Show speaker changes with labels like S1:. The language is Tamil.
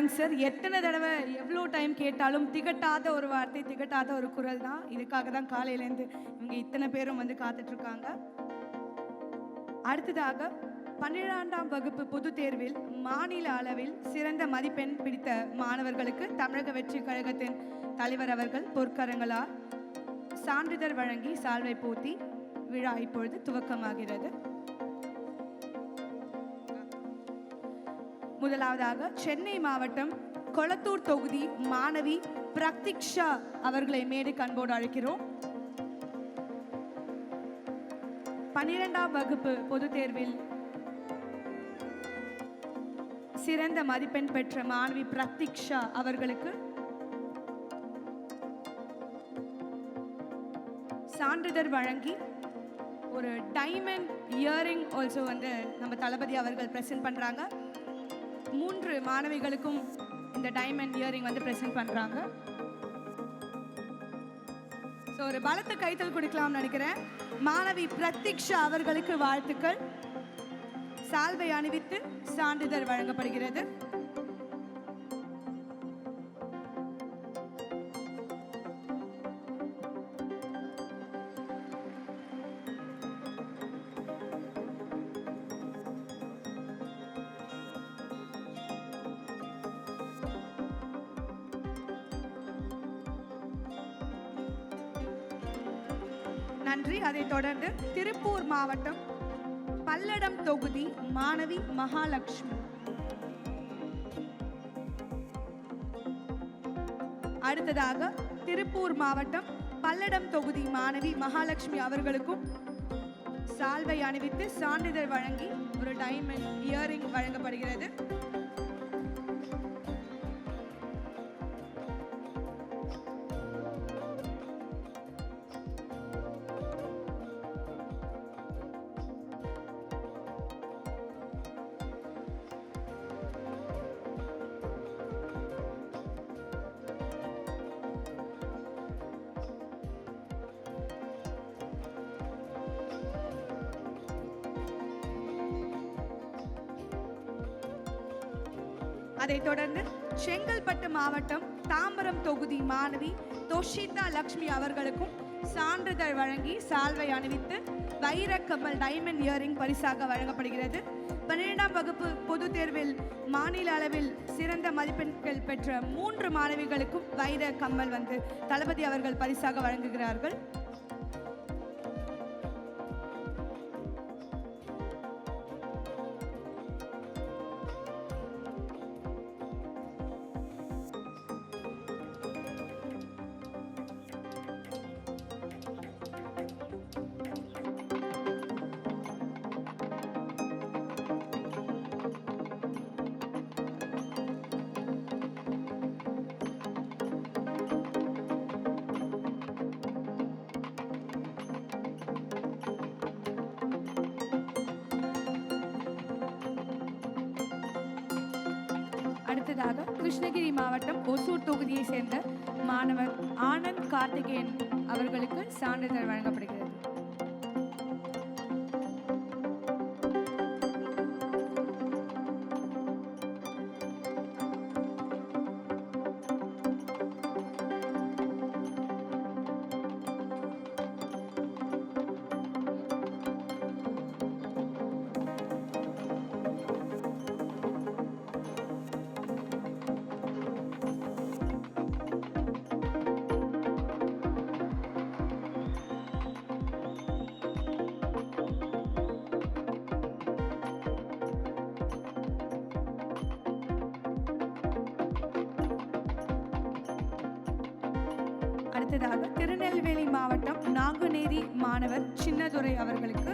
S1: ஆன்சர். எத்தனை தடவை எவ்வளோ டைம் கேட்டாலும் திகட்டாத ஒரு வார்த்தை, திகட்டாத ஒரு குரல் தான். இதுக்காக தான் காலையிலேருந்து இவங்க இத்தனை பேரும் வந்து காத்துட்ருக்காங்க. அடுத்ததாக 12ஆம் வகுப்பு பொதுத் தேர்வில் மாநில அளவில் சிறந்த மதிப்பெண் பிடித்த மாணவர்களுக்கு தமிழக வெற்றி கழகத்தின் தலைவர் அவர்கள் பொற்கரங்களால் சான்றிதழ் வழங்கி சால்வை போத்தி விழா இப்பொழுது துவக்கமாகிறது. முதலாவதாக சென்னை மாவட்டம் கொளத்தூர் தொகுதி மாணவி பிரக்திக்ஷா அவர்களை மேடைக்கு அன்போடு அழைக்கிறோம். 12ஆம் வகுப்பு பொதுத் தேர்வில் சிறந்த மதிப்பெண் பெற்ற மாணவி பிரக்திக்ஷா அவர்களுக்கு சான்றிதழ் வழங்கி ஒரு டைமண்ட் இயரிங் ஆல்சோ வந்து நம்ம தளபதி அவர்கள் பிரசன்ட் பண்றாங்க. 3 மாணவிகளுக்கும் இந்த டைமண்ட் இயரிங் வந்து பிரசன்ட் பண்றாங்க. ஸோ ஒரு பலத்த கைத்தல் கொடுக்கலாம்னு நினைக்கிறேன். மாணவி பிரக்திக்ஷா அவர்களுக்கு வாழ்த்துக்கள். சால்வை அணிவித்து சான்றிதழ் வழங்கப்படுகிறது. நன்றி. அதைத் தொடர்ந்து திருப்பூர் மாவட்டம் பல்லடம் தொகுதி மாணவி மகாலட்சுமி. அடுத்ததாக திருப்பூர் மாவட்டம் பல்லடம் தொகுதி மாணவி மகாலட்சுமி அவர்களுக்கும் சால்வை அணிவித்து சான்றிதழ் வழங்கி ஒரு டைமண்ட் இயரிங் வழங்கப்படுகிறது. அதைத் தொடர்ந்து செங்கல்பட்டு மாவட்டம் தாம்பரம் தொகுதி மாணவி தோஷிதா லக்ஷ்மி அவர்களுக்கும் சான்றிதழ் வழங்கி சால்வை அணிவித்து வைரக்கம்மல் டைமண்ட் இயரிங் பரிசாக வழங்கப்படுகிறது. 12ஆம் வகுப்பு பொதுத் தேர்வில் மாநில அளவில் சிறந்த மதிப்பெண்கள் பெற்ற 3 மாணவிகளுக்கும் வைர கம்மல் வந்து தளபதி அவர்கள் பரிசாக வழங்குகிறார்கள். அடுத்ததாக கிருஷ்ணகிரி மாவட்டம் ஒசூர் தொகுதியை சேர்ந்த மாணவர் ஆனந்த் கார்த்திகேயன் அவர்களுக்கு சான்றிதழ் வழங்கப்படுகிறது. அடுத்ததாக திருநெல்வேலி மாவட்டம் நாங்குநேரி மாணவர் சின்னதுரை அவர்களுக்கு